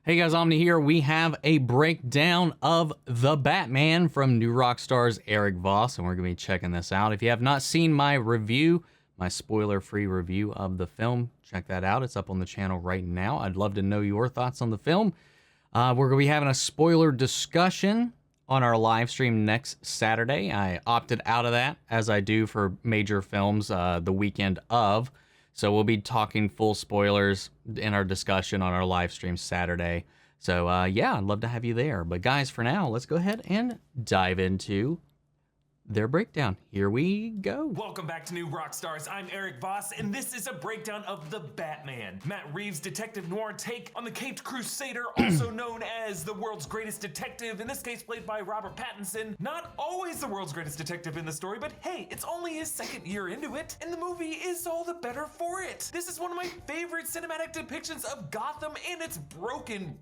Hey guys, Omni here. We have a breakdown of The Batman from New Rockstar's Eric Voss, and we're going to be checking this out. If you have not seen my review, my spoiler-free review of the film, check that out. It's up on the channel right now. I'd love to know your thoughts on the film. We're going to be having a spoiler discussion on our live stream next Saturday. I opted out of that, as I do for major films the weekend of. So we'll be talking full spoilers in our discussion on our live stream Saturday. So yeah, I'd love to have you there. But guys, for now, let's go ahead and dive into their breakdown. Here we go. Welcome back to New Rockstars. I'm Eric Voss, and this is a breakdown of The Batman, Matt Reeves' detective noir take on the Caped Crusader, also known as the world's greatest detective, in this case played by Robert Pattinson. Not always the world's greatest detective in the story, but hey, it's only his second year into it, and the movie is all the better for it. This is one of my favorite cinematic depictions of Gotham and its broken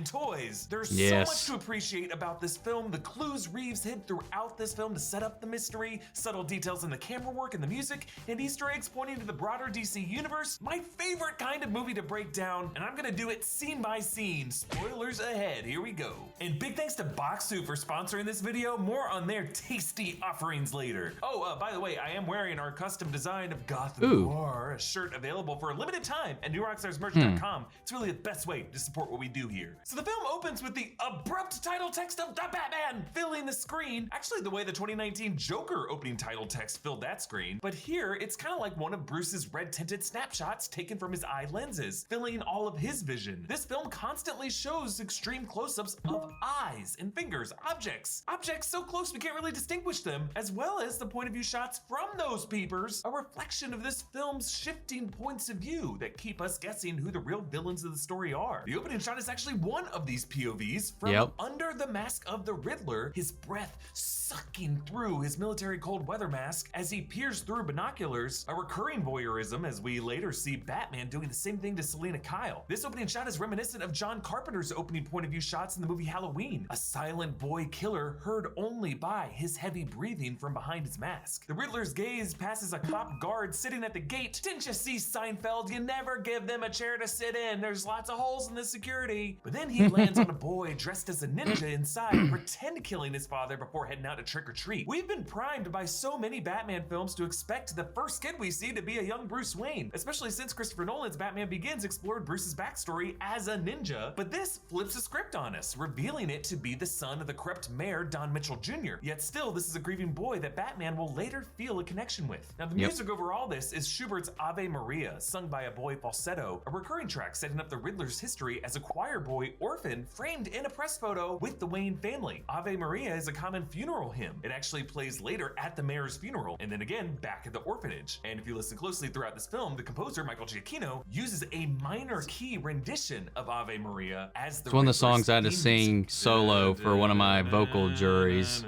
toys. There's so much to appreciate about this film. The clues Reeves hid throughout this film to set up the mystery, subtle details in the camera work and the music, and Easter eggs pointing to the broader DC universe. My favorite kind of movie to break down, and I'm gonna do it scene by scene. Spoilers ahead, here we go. And big thanks to Boxu for sponsoring this video. More on their tasty offerings later. Oh, by the way, I am wearing our custom design of Gotham Noir, a shirt available for a limited time at newrockstarsmerch.com. It's really the best way to support what we do here. So the film opens with the abrupt title text of The Batman filling the screen. Actually, the way the 2019 Joker opening title text filled that screen. But here, it's kind of like one of Bruce's red-tinted snapshots taken from his eye lenses, filling all of his vision. This film constantly shows extreme close-ups of eyes and fingers, objects so close we can't really distinguish them, as well as the point of view shots from those peepers, a reflection of this film's shifting points of view that keep us guessing who the real villains of the story are. The opening shot is actually one of these POVs from under the mask of the Riddler, his breath sucking through his military cold weather mask as he peers through binoculars, a recurring voyeurism as we later see Batman doing the same thing to Selina Kyle. This opening shot is reminiscent of John Carpenter's opening point of view shots in the movie Halloween, a silent boy killer heard only by his heavy breathing from behind his mask. The Riddler's gaze passes a cop guard sitting at the gate. Didn't you see Seinfeld? You never give them a chair to sit in. There's lots of holes in the security. But then he lands on a boy dressed as a ninja inside, pretend killing his father before heading out to trick or treat. We've been primed by so many Batman films to expect the first kid we see to be a young Bruce Wayne, especially since Christopher Nolan's Batman Begins explored Bruce's backstory as a ninja, but this flips the script on us, revealing it to be the son of the corrupt mayor, Don Mitchell Jr. Yet still, this is a grieving boy that Batman will later feel a connection with. Now, the music over all this is Schubert's Ave Maria, sung by a boy falsetto, a recurring track setting up the Riddler's history as a choir boy orphan framed in a press photo with the Wayne family. Ave Maria is a common funeral hymn. It actually plays later at the mayor's funeral, and then again back at the orphanage. And if you listen closely throughout this film, the composer, Michael Giacchino, uses a minor key rendition of Ave Maria as the It's one of the songs I had to sing solo for one of my vocal juries.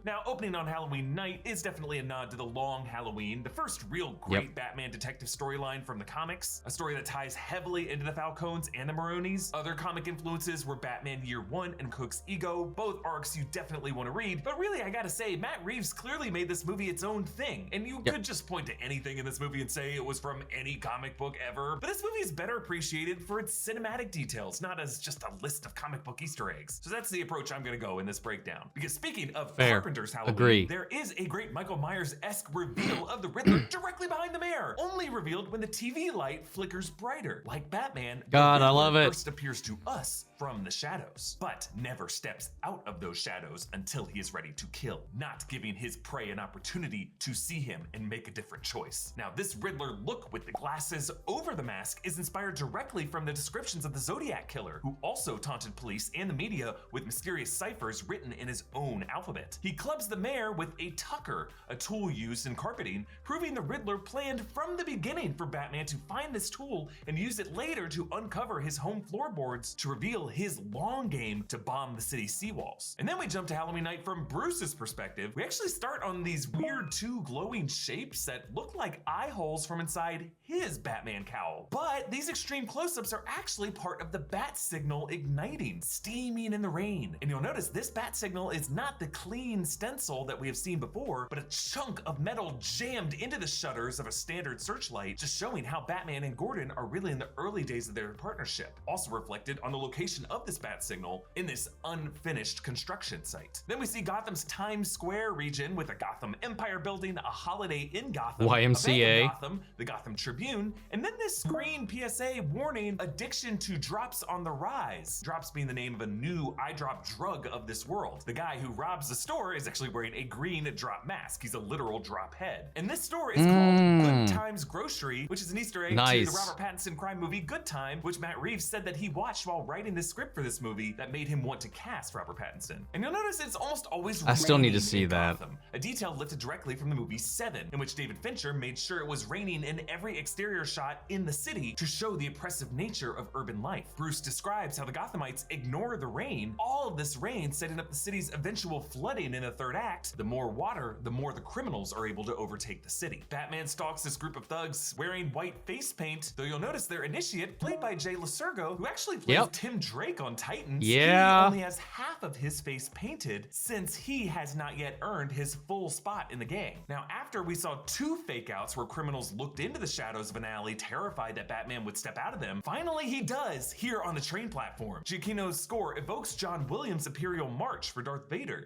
Now, opening on Halloween night is definitely a nod to the Long Halloween, the first real great Batman detective storyline from the comics, a story that ties heavily into the Falcones and the Maronis. Other comic influences were Batman Year One and Cook's Ego, both arcs you definitely want to read, but really I gotta say, Matt Reeves clearly made this movie its own thing, and you could just point to anything in this movie and say it was from any comic book ever, but this movie is better appreciated for its cinematic details, not as just a list of comic book Easter eggs. So that's the approach I'm gonna go in this breakdown. Because speaking of Carpenter's Halloween, there is a great Michael Myers-esque reveal of the Riddler directly behind the mayor, only revealed when the TV light flickers brighter. Like Batman, God, I love it. First appears to us from the shadows, but never steps out of those shadows until he is ready to kill, not giving his prey an opportunity to see him and make a different choice. Now, this Riddler look with the glasses over the mask is inspired directly from the descriptions of the Zodiac Killer, who also taunted police and the media with mysterious ciphers written in his own alphabet. He clubs the mayor with a tucker, a tool used in carpeting, proving the Riddler planned from the beginning for Batman to find this tool and use it later to uncover his home floorboards to reveal his long game to bomb the city's seawalls. And then we jump to Halloween night from Bruce's perspective. We actually start on these weird two glowing shapes that look like eye holes from inside his Batman cowl. But these extreme close-ups are actually part of the bat signal igniting, steaming in the rain. And you'll notice this bat signal is not the clean stencil that we have seen before, but a chunk of metal jammed into the shutters of a standard searchlight, just showing how Batman and Gordon are really in the early days of their partnership. Also reflected on the location of this bat signal in this unfinished construction site. Then we see Gotham's Times Square region with a Gotham Empire building, a Holiday Inn Gotham, YMCA, Gotham, the Gotham Tribune, and then this screen PSA warning addiction to drops on the rise. Drops being the name of a new eye drop drug of this world. The guy who robs the store is actually wearing a green drop mask. He's a literal drop head. And this store is called Good Times Grocery, which is an Easter egg to the Robert Pattinson crime movie Good Time, which Matt Reeves said that he watched while writing the script for this movie that made him want to cast Robert Pattinson. And you'll notice it's almost always I still need to see that. Gotham, a detail lifted directly from the movie Seven, in which David Fincher made sure it was raining in every exterior shot in the city to show the oppressive nature of urban life. Bruce describes how the Gothamites ignore the rain, all of this rain setting up the city's eventual flooding in the third act. The more water, the more the criminals are able to overtake the city. Batman stalks this group of thugs wearing white face paint, though you'll notice their initiate, played by Jay Lasurgo, who actually plays Tim Drake on Titans, he only has half of his face painted since he has not yet earned his full spot in the gang. Now, after we saw 2 fake outs where criminals looked into the shadows of an alley terrified that Batman would step out of them, finally he does here on the train platform. Giacchino's score evokes John Williams' Imperial March for Darth Vader.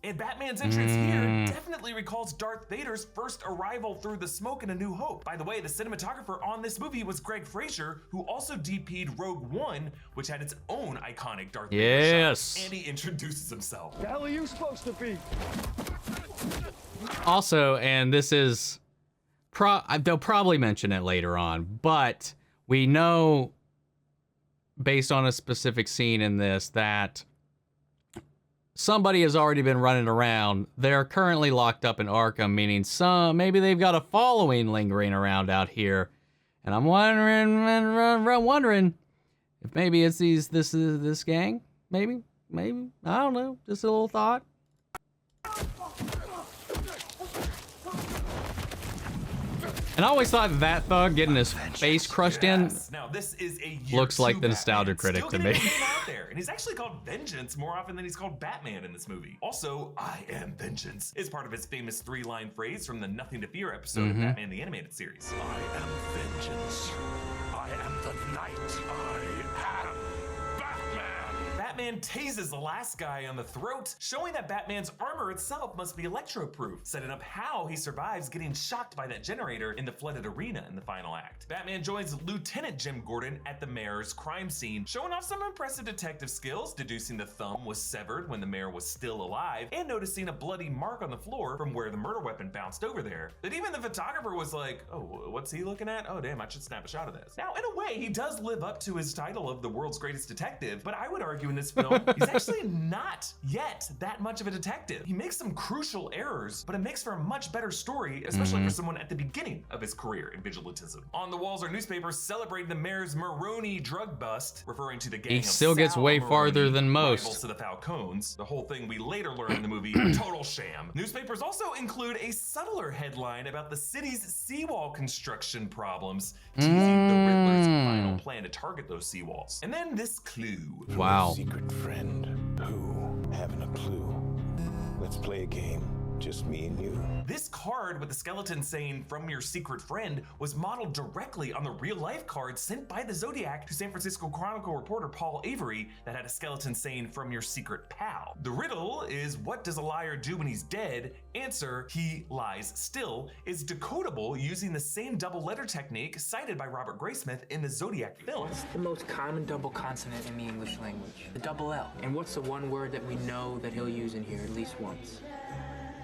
And Batman's entrance here definitely recalls Darth Vader's first arrival through the smoke in A New Hope. By the way, the cinematographer on this movie was Greg Fraser, who also DP'd Rogue One, which had its own iconic Darth Vader shot. And he introduces himself. The hell are you supposed to be? Also, and this is, they'll probably mention it later on, but we know, based on a specific scene in this, that somebody has already been running around. They're currently locked up in Arkham, meaning maybe they've got a following lingering around out here. And I'm wondering if maybe it's this gang. Maybe, I don't know. Just a little thought. And I always thought that thug getting his face crushed in now, this is a looks like the nostalgia critic to me. Out there. And he's actually called Vengeance more often than he's called Batman in this movie. Also, I am vengeance is part of his famous 3-line phrase from the Nothing to Fear episode of Batman the Animated Series. I am vengeance. I am the night. I am Batman. Batman tases the last guy on the throat, showing that Batman's armor itself must be electro-proof, setting up how he survives getting shocked by that generator in the flooded arena in the final act. Batman joins Lieutenant Jim Gordon at the mayor's crime scene, showing off some impressive detective skills, deducing the thumb was severed when the mayor was still alive, and noticing a bloody mark on the floor from where the murder weapon bounced over there. That even the photographer was like, oh, what's he looking at? Oh, damn, I should snap a shot of this. Now, in a way, he does live up to his title of the world's greatest detective, but I would argue in this film, he's actually not yet that much of a detective. He makes some crucial errors, but it makes for a much better story, especially for someone at the beginning of his career in vigilantism. On the walls are newspapers celebrating the mayor's Maroni drug bust, referring to the gang He of still gets Sal way Maroni, farther than most. rivals to the Falcones. The whole thing we later learn in the movie, total sham. Newspapers also include a subtler headline about the city's seawall construction problems, teasing the Riddler's final plan to target those seawalls. And then this clue. Wow. Secret friend, who having a clue? Let's play a game, just me and you. This card with the skeleton saying "from your secret friend" was modeled directly on the real-life card sent by the Zodiac to San Francisco Chronicle reporter Paul Avery that had a skeleton saying "from your secret pal." The riddle is, what does a liar do when he's dead? Answer, he lies still, is decodable using the same double letter technique cited by Robert Graysmith in the Zodiac film. What's the most common double consonant in the English language? The double L. And what's the one word that we know that he'll use in here at least once?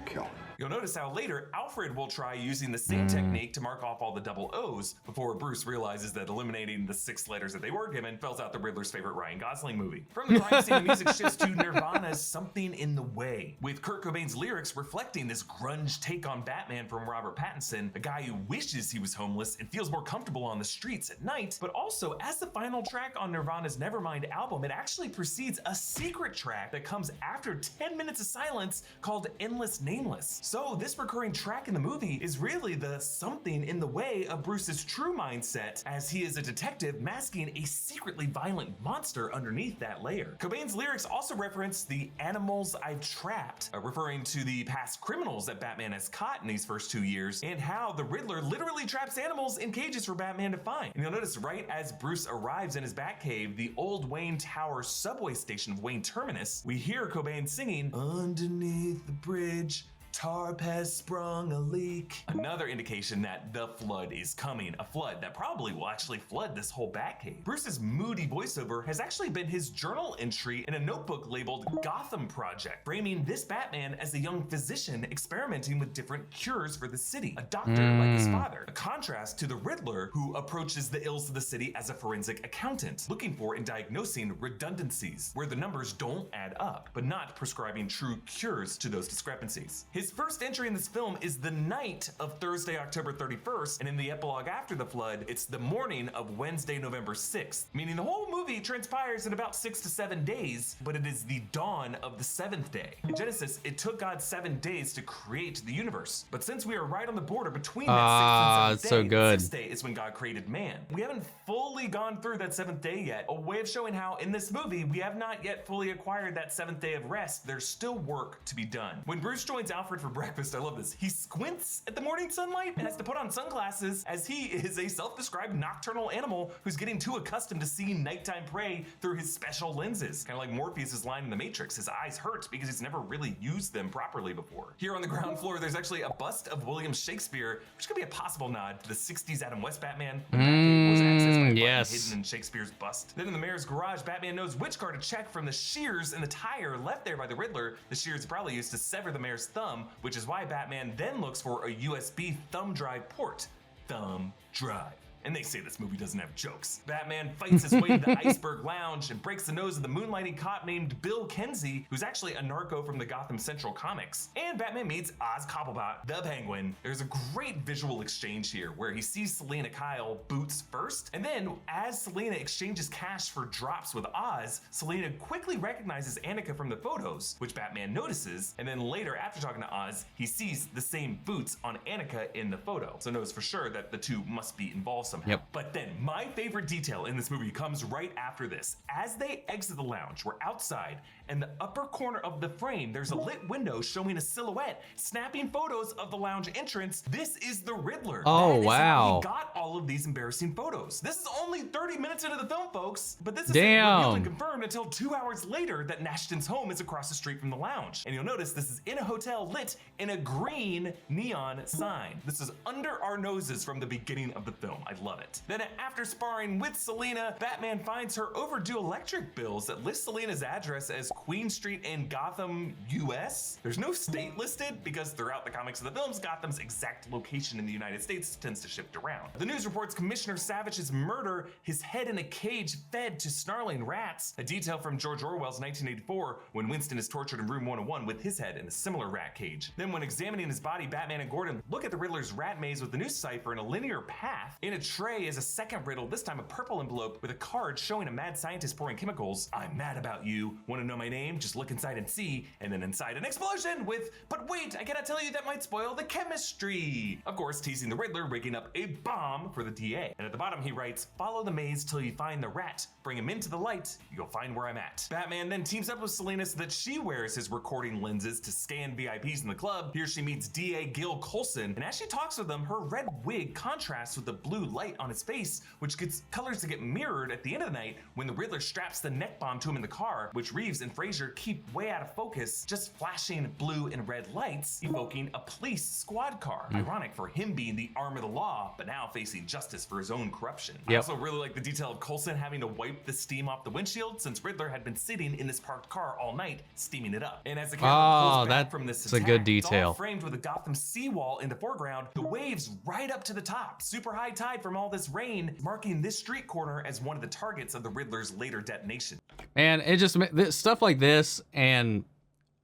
Kill. You'll notice how later Alfred will try using the same technique to mark off all the double O's before Bruce realizes that eliminating the 6 letters that they were given spells out the Riddler's favorite Ryan Gosling movie. From the crime scene, the music shifts to Nirvana's Something in the Way, with Kurt Cobain's lyrics reflecting this grunge take on Batman from Robert Pattinson, a guy who wishes he was homeless and feels more comfortable on the streets at night. But also, as the final track on Nirvana's Nevermind album, it actually precedes a secret track that comes after 10 minutes of silence called Endless Nameless. So this recurring track in the movie is really the something in the way of Bruce's true mindset, as he is a detective masking a secretly violent monster underneath that layer. Cobain's lyrics also reference the animals I've trapped, referring to the past criminals that Batman has caught in these first 2 years, and how the Riddler literally traps animals in cages for Batman to find. And you'll notice right as Bruce arrives in his Batcave, the old Wayne Tower subway station of Wayne Terminus, we hear Cobain singing, "Underneath the bridge, Tarp has sprung a leak." Another indication that the flood is coming, a flood that probably will actually flood this whole Batcave. Bruce's moody voiceover has actually been his journal entry in a notebook labeled Gotham Project, framing this Batman as a young physician experimenting with different cures for the city, a doctor like his father, a contrast to the Riddler, who approaches the ills of the city as a forensic accountant, looking for and diagnosing redundancies, where the numbers don't add up, but not prescribing true cures to those discrepancies. His first entry in this film is the night of Thursday, October 31st, and in the epilogue after the flood, it's the morning of Wednesday, November 6th, meaning the whole movie transpires in about 6 to 7 days, but it is the dawn of the 7th day. In Genesis, it took God 7 days to create the universe, but since we are right on the border between that 6th and 7th day, so good. the 6th day is when God created man. We haven't fully gone through that 7th day yet, a way of showing how in this movie, we have not yet fully acquired that 7th day of rest. There's still work to be done. When Bruce joins Alfred for breakfast, I love this. He squints at the morning sunlight and has to put on sunglasses, as he is a self-described nocturnal animal who's getting too accustomed to seeing nighttime prey through his special lenses. Kind of like Morpheus' line in The Matrix, his eyes hurt because he's never really used them properly before. Here on the ground floor, there's actually a bust of William Shakespeare, which could be a possible nod to the 60s Adam West Batman. The Batcave was accessed by a button hidden in Shakespeare's bust. Then in the mayor's garage, Batman knows which car to check from the shears in the tire left there by the Riddler. The shears probably used to sever the mayor's thumb, which is why Batman then looks for a USB thumb drive port. Thumb drive. And they say this movie doesn't have jokes. Batman fights his way to the Iceberg Lounge and breaks the nose of the moonlighting cop named Bill Kenzie, who's actually a narco from the Gotham Central comics. And Batman meets Oz Cobblepot, the Penguin. There's a great visual exchange here where he sees Selena Kyle boots first, and then as Selena exchanges cash for drops with Oz, Selena quickly recognizes Annika from the photos, which Batman notices, and then later, after talking to Oz, he sees the same boots on Annika in the photo, so knows for sure that the two must be involved somehow. Yep. But then my favorite detail in this movie comes right after this. As they exit the lounge, we're outside, and the upper corner of the frame, there's a lit window showing a silhouette snapping photos of the lounge entrance. This is the Riddler. Oh, that is wow. How he got all of these embarrassing photos. This is only 30 minutes into the film, folks, but this isn't Damn. revealed and confirmed until 2 hours later that Nashton's home is across the street from the lounge. And you'll notice this is in a hotel lit in a green neon sign. This is under our noses from the beginning of the film. I love it. Then after sparring with Selena, Batman finds her overdue electric bills that list Selena's address as Queen Street in Gotham, US. There's no state listed because throughout the comics and the films, Gotham's exact location in the United States tends to shift around. The news reports Commissioner Savage's murder, his head in a cage fed to snarling rats, a detail from George Orwell's 1984 when Winston is tortured in room 101 with his head in a similar rat cage. Then when examining his body, Batman and Gordon look at the Riddler's rat maze with the news cipher in a linear path. In a tray is a second riddle, this time a purple envelope with a card showing a mad scientist pouring chemicals. I'm mad about you. Want to know my name? Just look inside and see. And then inside an explosion with, but wait, I cannot tell you, that might spoil the chemistry. Of course, teasing the Riddler rigging up a bomb for the DA. And at the bottom he writes, follow the maze till you find the rat. Bring him into the light. You'll find where I'm at. Batman then teams up with Selena so that she wears his recording lenses to scan VIPs in the club. Here she meets DA Gil Colson. And as she talks with him, her red wig contrasts with the blue light on his face, which gets colors to get mirrored at the end of the night when the Riddler straps the neck bomb to him in the car, which Reeves and Fraser keep way out of focus, just flashing blue and red lights, evoking a police squad car. Ironic for him being the arm of the law, but now facing justice for his own corruption. I also really like the detail of Coulson having to wipe the steam off the windshield since Riddler had been sitting in this parked car all night, steaming it up. And as the camera pulls back from this attack, a good it's all detail. framed with a Gotham seawall in the foreground, the waves right up to the top. Super high tide from all this rain, marking this street corner as one of the targets of the Riddler's later detonation. And it just stuff like this and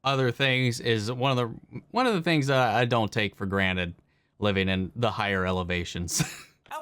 other things is one of the things that I don't take for granted living in the higher elevations.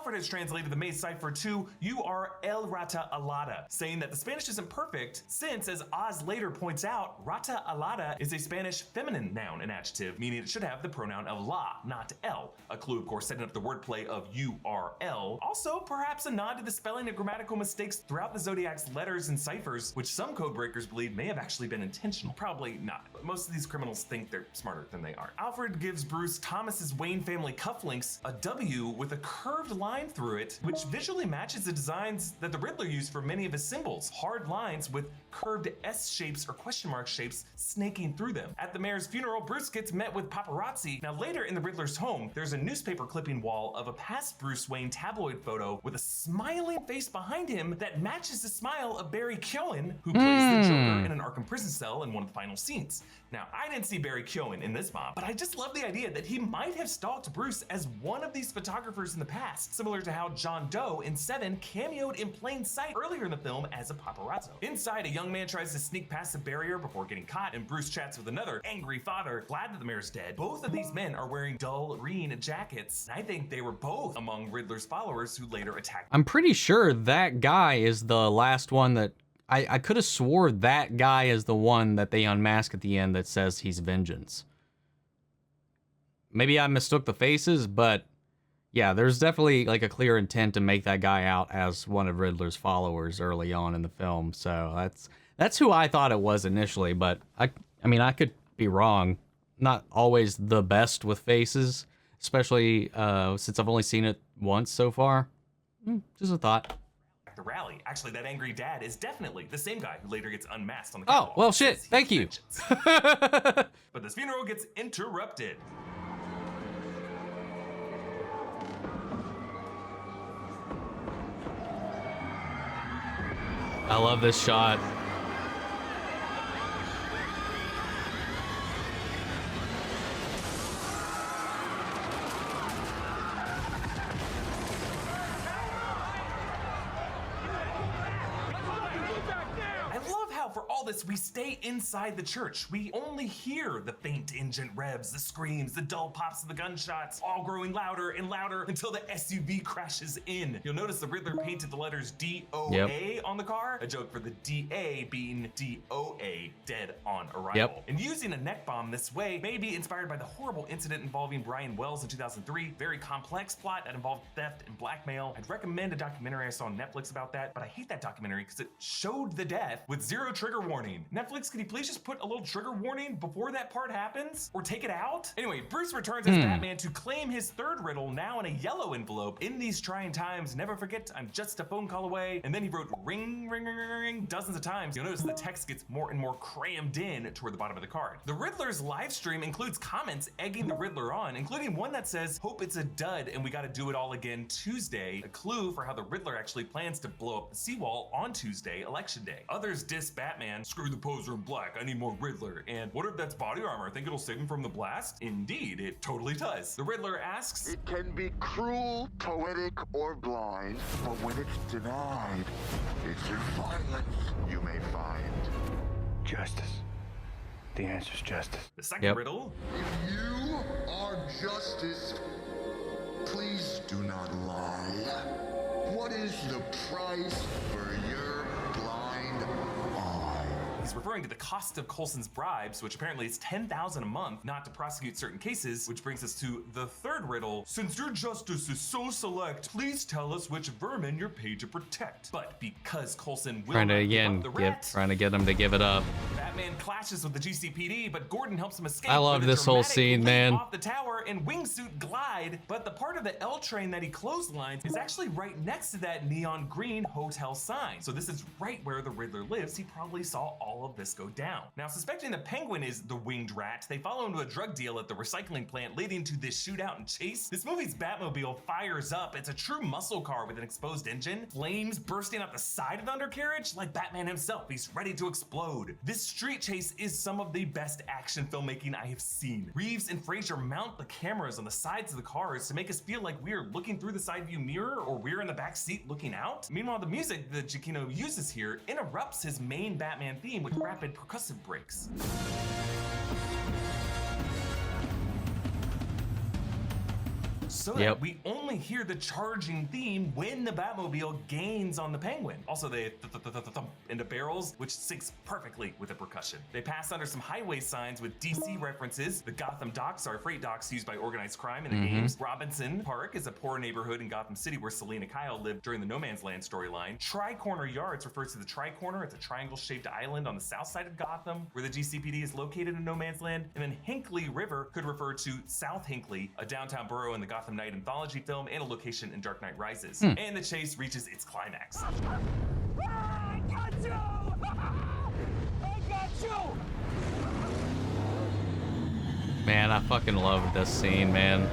Alfred has translated the maze cipher to "You are El Rata Alada," saying that the Spanish isn't perfect since, as Oz later points out, Rata Alada is a Spanish feminine noun and adjective, meaning it should have the pronoun of la, not el. A clue, of course, setting up the wordplay of URL. Also, perhaps a nod to the spelling and grammatical mistakes throughout the Zodiac's letters and ciphers, which some codebreakers believe may have actually been intentional. Probably not, but most of these criminals think they're smarter than they are. Alfred gives Bruce Thomas's Wayne family cufflinks a W with a curved line through it, which visually matches the designs that the Riddler used for many of his symbols. Hard lines with curved S shapes or question mark shapes snaking through them. At the mayor's funeral, Bruce gets met with paparazzi. Now later in the Riddler's home, there's a newspaper clipping wall of a past Bruce Wayne tabloid photo with a smiling face behind him that matches the smile of Barry Keoghan, who plays the Joker in an Arkham prison cell in one of the final scenes. Now, I didn't see Barry Keoghan in this mob, but I just love the idea that he might have stalked Bruce as one of these photographers in the past, similar to how John Doe in Seven cameoed in plain sight earlier in the film as a paparazzo. Inside, a young man tries to sneak past the barrier before getting caught, and Bruce chats with another angry father, glad that the mayor's dead. Both of these men are wearing dull green jackets, and I think they were both among Riddler's followers who later attacked. I'm pretty sure that guy is the last one that I could have swore that guy is the one that they unmask at the end that says he's vengeance. Maybe I mistook the faces, but yeah, there's definitely like a clear intent to make that guy out as one of Riddler's followers early on in the film. So that's who I thought it was initially, but I mean, I could be wrong. Not always the best with faces, especially since I've only seen it once so far. Just a thought. The rally. Actually, that angry dad is definitely the same guy who later gets unmasked on the Oh, catwalk. well, shit. Thank you. But this funeral gets interrupted. I love this shot. We stay inside the church. We only hear the faint engine revs, the screams, the dull pops of the gunshots, all growing louder and louder until the SUV crashes in. You'll notice the Riddler painted the letters DOA on the car, a joke for the DA being DOA, dead on arrival. And using a neck bomb this way may be inspired by the horrible incident involving Brian Wells in 2003. Very complex plot that involved theft and blackmail. I'd recommend a documentary I saw on Netflix about that, but I hate that documentary because it showed the death with zero trigger warning. Netflix, can you please just put a little trigger warning before that part happens? Or take it out? Anyway, Bruce returns as Batman to claim his third riddle, now in a yellow envelope. In these trying times, never forget, I'm just a phone call away. And then he wrote ring, ring, ring, ring, ring dozens of times. You'll notice the text gets more and more crammed in toward the bottom of the card. The Riddler's live stream includes comments egging the Riddler on, including one that says, hope it's a dud and we gotta do it all again Tuesday. A clue for how the Riddler actually plans to blow up the seawall on Tuesday, election day. Others diss Batman, screw the poser in black, I need more Riddler. And what if that's body armor? Think it'll save him from the blast? Indeed, it totally does. The Riddler asks, it can be cruel, poetic, or blind, but when it's denied, it's in violence you may find justice. The answer's justice. The second riddle. If you are justice, please do not lie. What is the price for your blind eye? He's referring to the cost of Coulson's bribes, which apparently is $10,000 a month, not to prosecute certain cases, which brings us to the third riddle. Since your justice is so select, please tell us which vermin you're paid to protect. But because Coulson will trying not give up the rat, trying to get him to give it up. Batman clashes with the GCPD, but Gordon helps him escape. I love with a this whole dramatic scene, leap man. Off the tower and wingsuit glide, but the part of the L train that he clotheslines is actually right next to that neon green hotel sign. So this is right where the Riddler lives. He probably saw all of this go down. Now, suspecting the Penguin is the winged rat, they follow into a drug deal at the recycling plant, leading to this shootout and chase. This movie's Batmobile fires up. It's a true muscle car with an exposed engine, flames bursting out the side of the undercarriage like Batman himself. He's ready to explode. This street chase is some of the best action filmmaking I have seen. Reeves and Fraser mount the cameras on the sides of the cars to make us feel like we're looking through the side view mirror or we're in the back seat looking out. Meanwhile, the music that Giacchino uses here interrupts his main Batman theme with rapid percussive breaks. so that we only hear the charging theme when the Batmobile gains on the Penguin. Also, they thump into barrels, which syncs perfectly with the percussion. They pass under some highway signs with DC references. The Gotham Docks are freight docks used by organized crime in the games. Robinson Park is a poor neighborhood in Gotham City where Selina Kyle lived during the No Man's Land storyline. Tri-Corner Yards refers to the Tri-Corner. It's a triangle-shaped island on the south side of Gotham where the GCPD is located in No Man's Land. And then Hinkley River could refer to South Hinkley, a downtown borough in the Gotham Knight anthology film and a location in Dark Knight Rises. And the chase reaches its climax. I got you! I got you! Man, I fucking love this scene, man.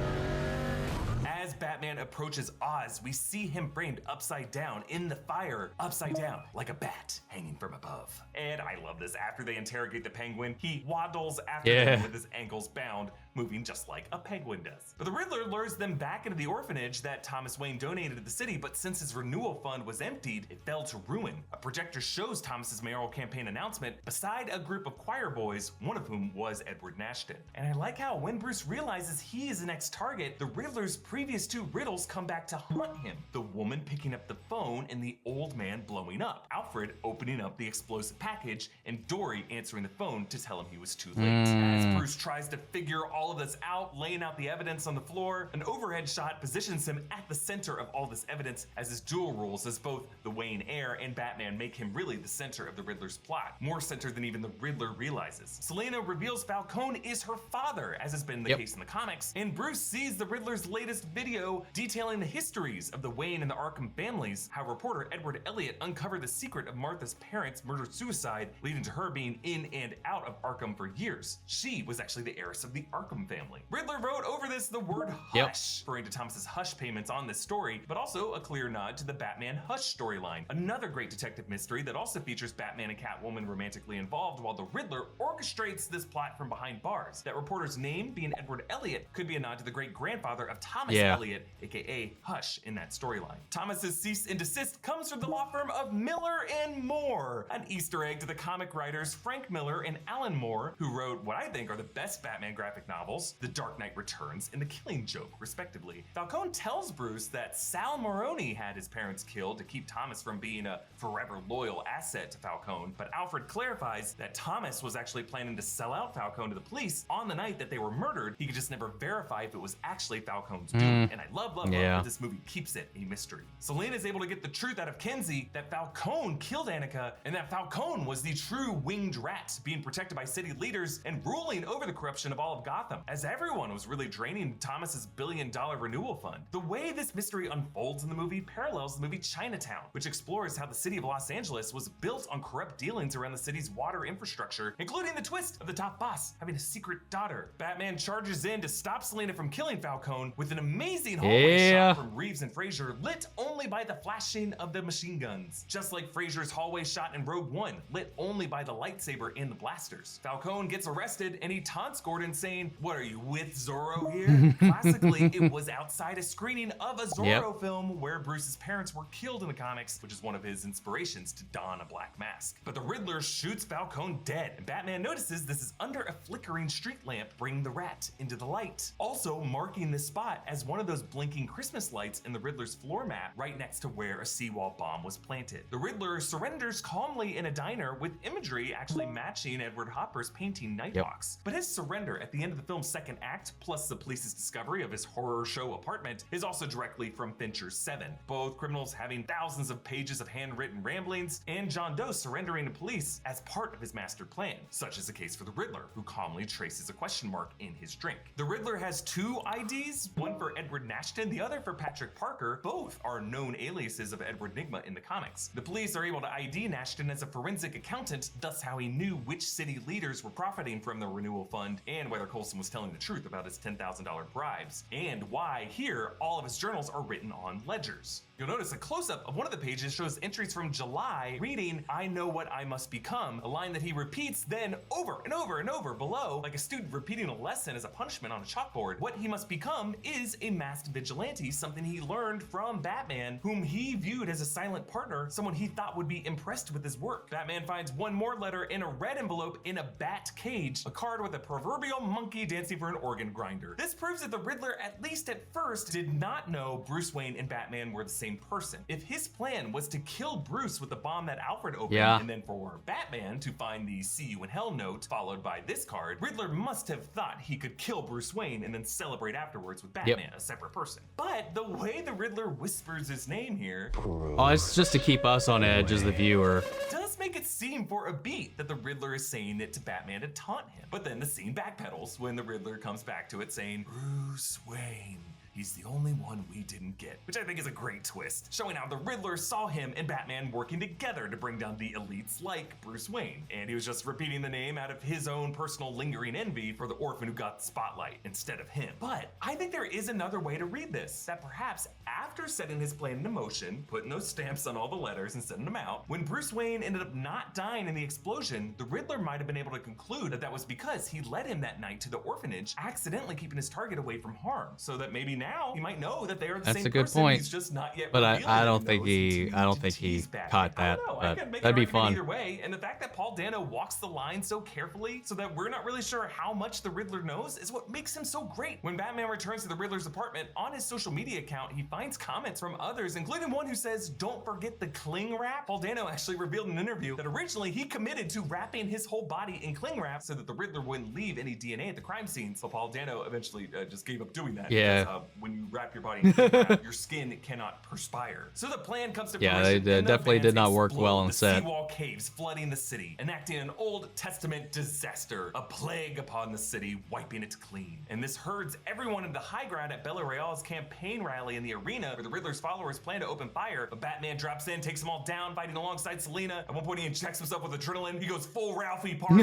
As Batman approaches Oz, we see him framed upside down in the fire, upside down like a bat hanging from above. And I love this. After they interrogate the Penguin, he waddles after them with his ankles bound, moving just like a penguin does. But the Riddler lures them back into the orphanage that Thomas Wayne donated to the city, but since his renewal fund was emptied, it fell to ruin. A projector shows Thomas's mayoral campaign announcement beside a group of choir boys, one of whom was Edward Nashton. And I like how when Bruce realizes he is the next target, the Riddler's previous two riddles come back to haunt him. The woman picking up the phone and the old man blowing up. Alfred opening up the explosive package and Dory answering the phone to tell him he was too late. As Bruce tries to figure all of this out, laying out the evidence on the floor, an overhead shot positions him at the center of all this evidence as his dual roles as both the Wayne heir and Batman make him really the center of the Riddler's plot, more center than even the Riddler realizes. Selena reveals Falcone is her father, as has been the case in the comics, and Bruce sees the Riddler's latest video detailing the histories of the Wayne and the Arkham families, how reporter Edward Elliot uncovered the secret of Martha's parents' murder-suicide, leading to her being in and out of Arkham for years. She was actually the heiress of the Arkham family. Riddler wrote over this the word hush, referring to Thomas's hush payments on this story, but also a clear nod to the Batman Hush storyline, another great detective mystery that also features Batman and Catwoman romantically involved while the Riddler orchestrates this plot from behind bars. That reporter's name, being Edward Elliot, could be a nod to the great-grandfather of Thomas Elliot, aka Hush, in that storyline. Thomas's cease and desist comes from the law firm of Miller and Moore, an Easter egg to the comic writers Frank Miller and Alan Moore, who wrote what I think are the best Batman graphic novels, The Dark Knight Returns and The Killing Joke, respectively. Falcone tells Bruce that Sal Maroni had his parents killed to keep Thomas from being a forever loyal asset to Falcone, but Alfred clarifies that Thomas was actually planning to sell out Falcone to the police on the night that they were murdered. He could just never verify if it was actually Falcone's doing, and I love that this movie keeps it a mystery. Selena is able to get the truth out of Kenzie that Falcone killed Annika and that Falcone was the true winged rat being protected by city leaders and ruling over the corruption of all of Gotham, as everyone was really draining Thomas's billion-dollar renewal fund. The way this mystery unfolds in the movie parallels the movie Chinatown, which explores how the city of Los Angeles was built on corrupt dealings around the city's water infrastructure, including the twist of the top boss having a secret daughter. Batman charges in to stop Selena from killing Falcone with an amazing hallway shot from Reeves and Fraser, lit only by the flashing of the machine guns. Just like Fraser's hallway shot in Rogue One, lit only by the lightsaber and the blasters. Falcone gets arrested and he taunts Gordon saying, "What are you, with Zorro here?" Classically, it was outside a screening of a Zorro film where Bruce's parents were killed in the comics, which is one of his inspirations to don a black mask. But the Riddler shoots Falcone dead, and Batman notices this is under a flickering street lamp, bringing the rat into the light. Also marking this spot as one of those blinking Christmas lights in the Riddler's floor mat right next to where a seawall bomb was planted. The Riddler surrenders calmly in a diner with imagery actually matching Edward Hopper's painting Nighthawks. But his surrender at the end of the film's second act, plus the police's discovery of his horror show apartment, is also directly from Fincher's Seven. Both criminals having thousands of pages of handwritten ramblings, and John Doe surrendering to police as part of his master plan. Such is the case for the Riddler, who calmly traces a question mark in his drink. The Riddler has two IDs, one for Edward Nashton, the other for Patrick Parker. Both are known aliases of Edward Nygma in the comics. The police are able to ID Nashton as a forensic accountant, thus how he knew which city leaders were profiting from the renewal fund and whether Coulson was telling the truth about his $10,000 bribes, and why here all of his journals are written on ledgers. You'll notice a close-up of one of the pages shows entries from July reading, "I know what I must become," a line that he repeats then over and over and over below, like a student repeating a lesson as a punishment on a chalkboard. What he must become is a masked vigilante, something he learned from Batman, whom he viewed as a silent partner, someone he thought would be impressed with his work. Batman finds one more letter in a red envelope in a bat cage, a card with a proverbial monkey dancing for an organ grinder. This proves that the Riddler, at least at first, did not know Bruce Wayne and Batman were the same person. If his plan was to kill Bruce with the bomb that Alfred opened, and then for Batman to find the "See you in hell" note followed by this card, Riddler must have thought he could kill Bruce Wayne and then celebrate afterwards with Batman, a separate person. But the way the Riddler whispers his name here, oh, it's just to keep us on edge as the viewer, does make it seem for a beat that the Riddler is saying it to Batman to taunt him. But then the scene backpedals when the Riddler comes back to it saying, Bruce Wayne. He's the only one we didn't get, which I think is a great twist, showing how the Riddler saw him and Batman working together to bring down the elites like Bruce Wayne, and he was just repeating the name out of his own personal lingering envy for the orphan who got the spotlight instead of him. But I think there is another way to read this, that perhaps after setting his plan into motion, putting those stamps on all the letters and sending them out, when Bruce Wayne ended up not dying in the explosion, the Riddler might have been able to conclude that that was because he led him that night to the orphanage, accidentally keeping his target away from harm, so that maybe now he might know that they are the same person. That's a good point. He's just not yet. But I don't think he caught that. But that'd be fun. Either way, and the fact that Paul Dano walks the line so carefully, so that we're not really sure how much the Riddler knows, is what makes him so great. When Batman returns to the Riddler's apartment, on his social media account, he finds comments from others, including one who says, "Don't forget the cling wrap." Paul Dano actually revealed in an interview that originally he committed to wrapping his whole body in cling wrap so that the Riddler wouldn't leave any DNA at the crime scenes. But Paul Dano eventually just gave up doing that. Yeah. Because, when you wrap your body in cling wrap, your skin cannot perspire. So the plan comes to fruition. They definitely did not work well on the set. Seawall caves flooding the city, enacting an Old Testament disaster, a plague upon the city, wiping it clean. And this herds everyone into the high ground at Bella Real's campaign rally in the arena where the Riddler's followers plan to open fire, but Batman drops in, takes them all down, fighting alongside Selina. At one point he injects himself with adrenaline. He goes full Ralphie Parker.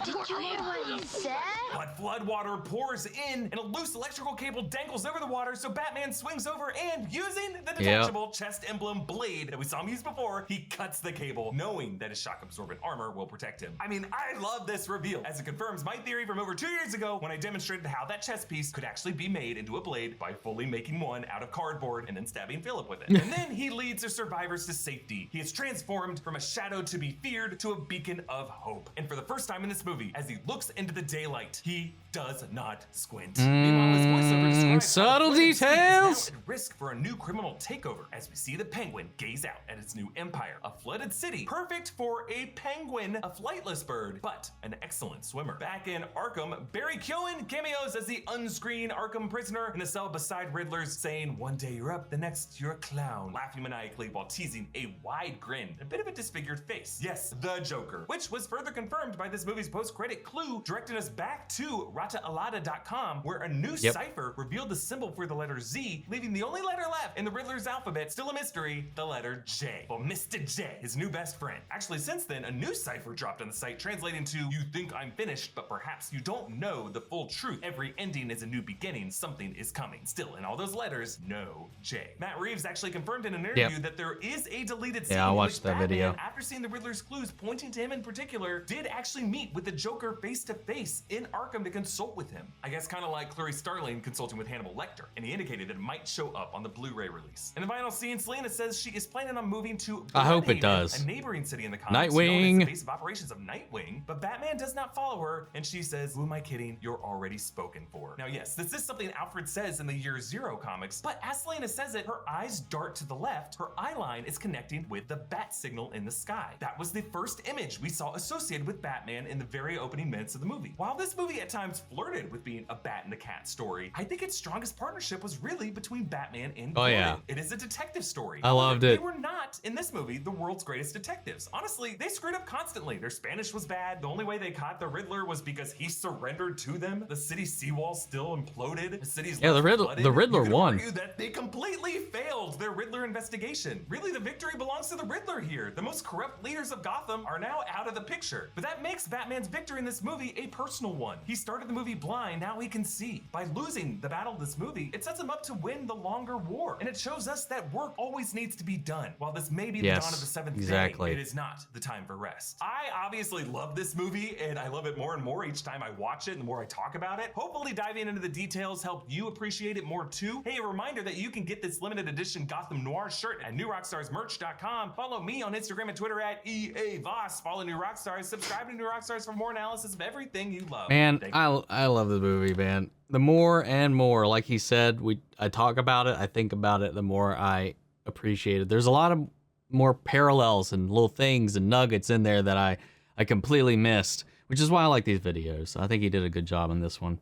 Did you hear what he said? But floodwater pours in and a loose electrical cable dangles over the water, so Batman swings over and, using the detachable chest emblem blade that we saw him use before, he cuts the cable, knowing that his shock-absorbent armor will protect him. I mean, I love this reveal, as it confirms my theory from over 2 years ago when I demonstrated how that chess piece could actually be made into a blade by fully making one out of cardboard and then stabbing Philip with it. And then he leads the survivors to safety. He is transformed from a shadow to be feared to a beacon of hope. And for the first time in this movie, as he looks into the daylight, he does not squint. Meanwhile, his voiceover describes subtle how the Gotham City details. is now at risk for a new criminal takeover as we see the Penguin gaze out at its new empire, a flooded city, perfect for a penguin, a flightless bird, but an excellent swimmer. Back in Arkham, Barry Keoghan cameos as the unscreened Arkham prisoner in the cell beside Riddler's, saying, "One day you're up, the next you're a clown," laughing maniacally while teasing a wide grin and a bit of a disfigured face. Yes, the Joker, which was further confirmed by this movie's post-credit clue, directing us back to rataalada.com, where a new cipher revealed the symbol for the letter Z, leaving the only letter left in the Riddler's alphabet, still a mystery, the letter J. Well, Mr. J, his new best friend. Actually, since then, a new cipher dropped on the site, translating to, "You think I'm finished, but perhaps you don't know the full truth. Every ending is a new beginning. Something is coming." Still, in all those letters, no J. Matt Reeves actually confirmed in an interview that there is a deleted scene I in watched which that Batman, video. after seeing the Riddler's clues pointing to him in particular, did actually meet with the Joker face-to-face in Arkham to consult with him. I guess kind of like Clarice Starling consulting with Hannibal Lecter, and he indicated that it might show up on the Blu-ray release. In the final scene, Selina says she is planning on moving to I hope it Bloodhaven, does. a neighboring city in the comics, Nightwing. known as the base of operations of Nightwing, but Batman does not follow her, and she says, "Who am I kidding? You're already spoken for." Now, yes, this is something Alfred says in the Year Zero comics, but as Selina says it, her eyes dart to the left, her eye line is connecting with the bat signal in the sky. That was the first image we saw associated with Batman in the very opening minutes of the movie. While this movie at times flirted with being a bat and a cat story, I think its strongest partnership was really between Batman and Gordon. It is a detective story. I loved it. They were not, in this movie, the world's greatest detectives. Honestly, they screwed up constantly. Their Spanish was bad. The only way they caught the Riddler was because he surrendered to them. The city's seawall still imploded. The city's the Riddler won. Argue that they completely failed their Riddler investigation. Really, the victory belongs to the Riddler here. The most corrupt leaders of Gotham are now out of the picture. But that makes Batman's victory in this movie movie a personal one. He started the movie blind, now he can see. By losing the battle of this movie, it sets him up to win the longer war. And it shows us that work always needs to be done. While this may be the dawn of the seventh day, it is not the time for rest. I obviously love this movie, and I love it more and more each time I watch it and the more I talk about it. Hopefully diving into the details helped you appreciate it more too. Hey, a reminder that you can get this limited edition Gotham Noir shirt at newrockstarsmerch.com. Follow me on Instagram and Twitter at EAVoss. Follow New Rockstars. Subscribe to New Rockstars for more analysis of everything you love. Man, I love the movie, man. The more and more, like he said, I talk about it, I think about it, the more I appreciate it. There's a lot of more parallels and little things and nuggets in there that I completely missed, which is why I like these videos. I think he did a good job in this one.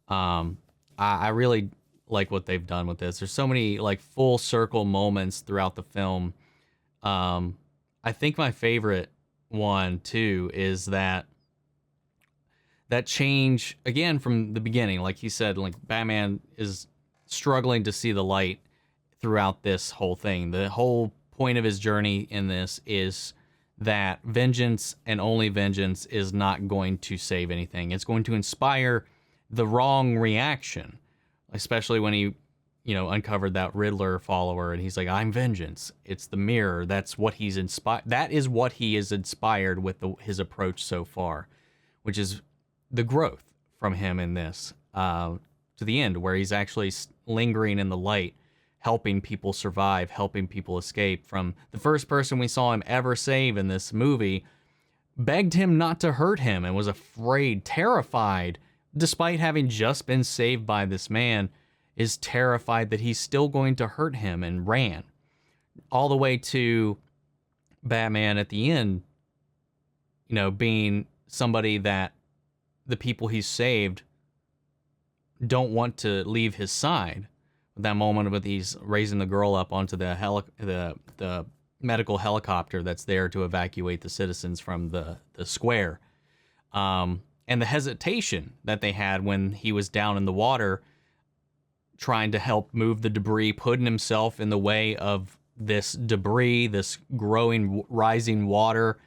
I really like what they've done with this. There's so many like full circle moments throughout the film. I think my favorite one too is that change again from the beginning. Like he said, like Batman is struggling to see the light throughout this whole thing. The whole point of his journey in this is that vengeance and only vengeance is not going to save anything. It's going to inspire the wrong reaction, especially when he, uncovered that Riddler follower and he's like, I'm vengeance. It's the mirror. That's what he's inspired. That is what he is inspired with his approach so far, which is the growth from him in this to the end where he's actually lingering in the light, helping people survive, helping people escape from the first person we saw him ever save in this movie, begged him not to hurt him and was afraid, terrified, despite having just been saved by this man, is terrified that he's still going to hurt him and ran. All the way to Batman at the end, being somebody that the people he's saved don't want to leave his side. That moment with he's raising the girl up onto the medical helicopter that's there to evacuate the citizens from the square. And the hesitation that they had when he was down in the water trying to help move the debris, putting himself in the way of this debris, this growing, rising water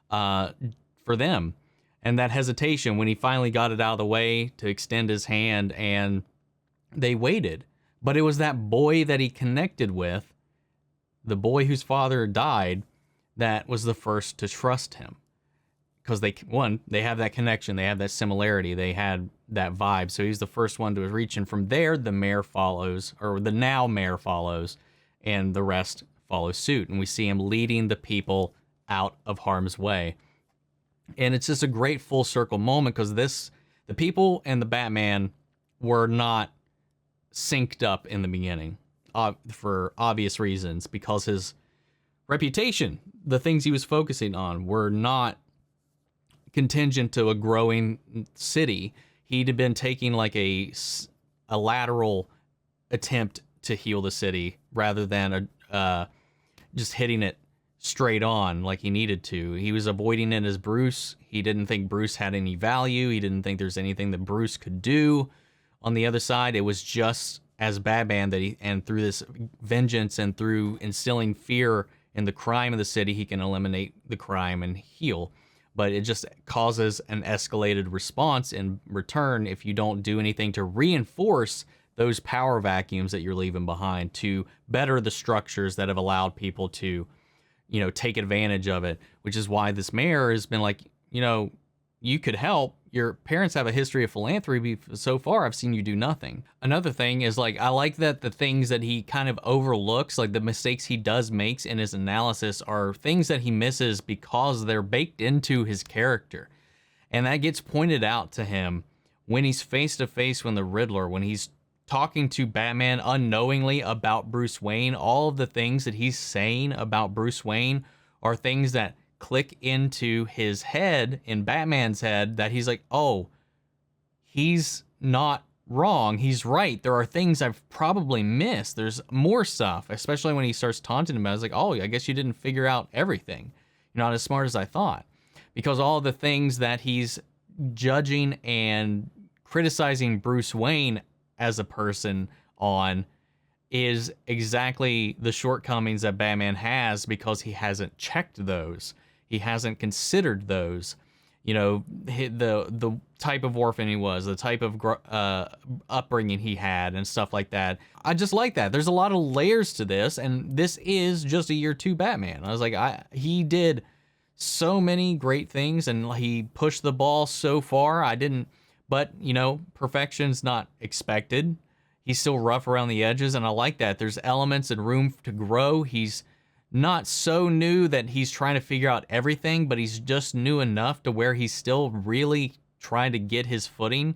for them. And that hesitation when he finally got it out of the way to extend his hand and they waited. But it was that boy that he connected with, the boy whose father died, that was the first to trust him. Because they have that connection, they have that similarity, they had that vibe. So he's the first one to reach, and from there, the mayor follows, or the now mayor follows, and the rest follow suit. And we see him leading the people out of harm's way. And it's just a great full circle moment because the people and the Batman were not synced up in the beginning for obvious reasons, because his reputation, the things he was focusing on, were not contingent to a growing city. He'd been taking like a lateral attempt to heal the city rather than just hitting it straight on like he needed to. He was avoiding it as Bruce. He didn't think Bruce had any value. He didn't think there's anything that Bruce could do. On the other side, it was just as Batman and through this vengeance and through instilling fear in the crime of the city, he can eliminate the crime and heal. But it just causes an escalated response in return if you don't do anything to reinforce those power vacuums that you're leaving behind to better the structures that have allowed people to, take advantage of it, which is why this mayor has been like, you could help. Your parents have a history of philanthropy. So far, I've seen you do nothing. Another thing is I like that the things that he kind of overlooks, like the mistakes he does makes in his analysis, are things that he misses because they're baked into his character. And that gets pointed out to him when he's face to face with the Riddler, when he's talking to Batman unknowingly about Bruce Wayne. All of the things that he's saying about Bruce Wayne are things that click into his head, in Batman's head, that he's like, oh, he's not wrong. He's right. There are things I've probably missed. There's more stuff, especially when he starts taunting him. I was like, oh, I guess you didn't figure out everything. You're not as smart as I thought. Because all the things that he's judging and criticizing Bruce Wayne as a person on is exactly the shortcomings that Batman has, because he hasn't checked those. He hasn't considered those. you know, the type of orphan he was, the type of upbringing he had and stuff like that. I just like that. There's a lot of layers to this, and this is just a year 2 Batman. I was like, he did so many great things, and he pushed the ball so far. But, you know, perfection's not expected. He's still rough around the edges, and I like that. There's elements and room to grow. He's not so new that he's trying to figure out everything, but he's just new enough to where he's still really trying to get his footing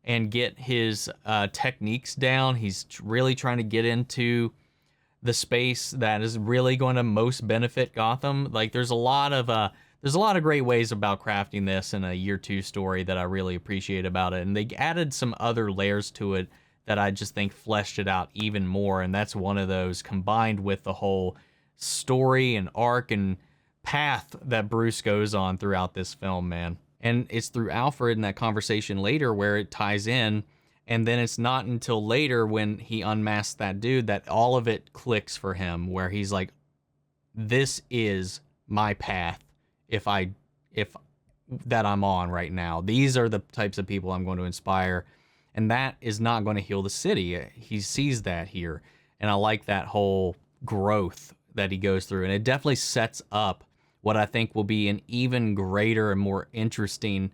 and get his techniques down. He's really trying to get into the space that is really going to most benefit Gotham. Like, there's a lot of great ways about crafting this in a year 2 story that I really appreciate about it. And they added some other layers to it that I just think fleshed it out even more. And that's one of those, combined with the whole story and arc and path that Bruce goes on throughout this film, man. And it's through Alfred and that conversation later where it ties in. And then it's not until later when he unmasks that dude that all of it clicks for him, where he's like, this is my path if that I'm on right now. These are the types of people I'm going to inspire. And that is not going to heal the city. He sees that here. And I like that whole growth that he goes through. And it definitely sets up what I think will be an even greater and more interesting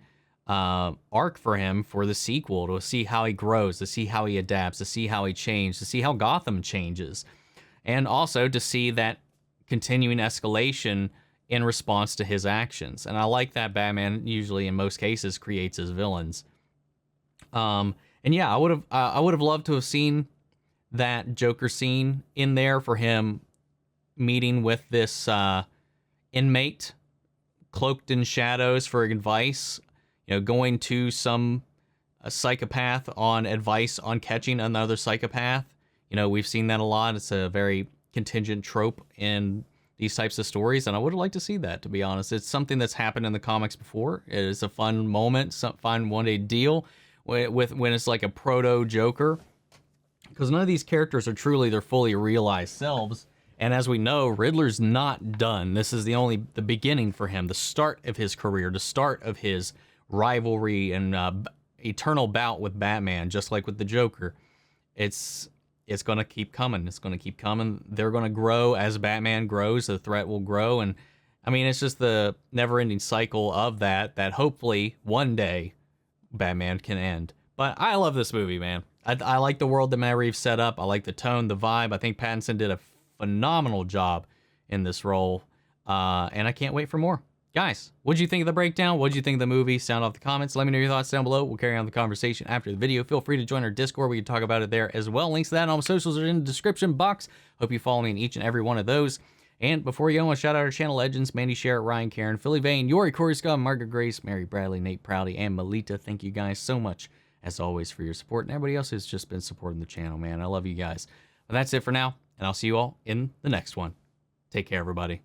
arc for him for the sequel, to see how he grows, to see how he adapts, to see how he changes, to see how Gotham changes, and also to see that continuing escalation in response to his actions. And I like that Batman usually, in most cases, creates his villains. And yeah, I would have loved to have seen that Joker scene in there for him meeting with this inmate cloaked in shadows for advice, you know, going to a psychopath on advice on catching another psychopath. You know, we've seen that a lot. It's a very contingent trope in these types of stories, and I would have liked to see that, to be honest. It's something that's happened in the comics before. It is a fun moment, some fun one-day deal when it's like a proto Joker, because none of these characters are truly their fully realized selves. And as we know, Riddler's not done. This is the beginning for him, the start of his career, the start of his rivalry and eternal bout with Batman, just like with the Joker. It's going to keep coming. It's going to keep coming. They're going to grow as Batman grows. The threat will grow. And I mean, it's just the never-ending cycle of that hopefully one day Batman can end. But I love this movie, man. I like the world that Matt Reeves set up. I like the tone, the vibe. I think Pattinson did a phenomenal job in this role. And I can't wait for more. Guys, what'd you think of the breakdown? What'd you think of the movie? Sound off the comments. Let me know your thoughts down below. We'll carry on the conversation after the video. Feel free to join our Discord. We can talk about it there as well. Links to that and all my socials are in the description box. Hope you follow me in each and every one of those. And before you go, I want to shout out our channel legends, Mandy Sherritt, Ryan Karen, Philly Vane, Yori, Corey Scott, Margaret Grace, Mary Bradley, Nate Prouty, and Melita. Thank you guys so much, as always, for your support. And everybody else who's just been supporting the channel, man. I love you guys. But that's it for now, and I'll see you all in the next one. Take care, everybody.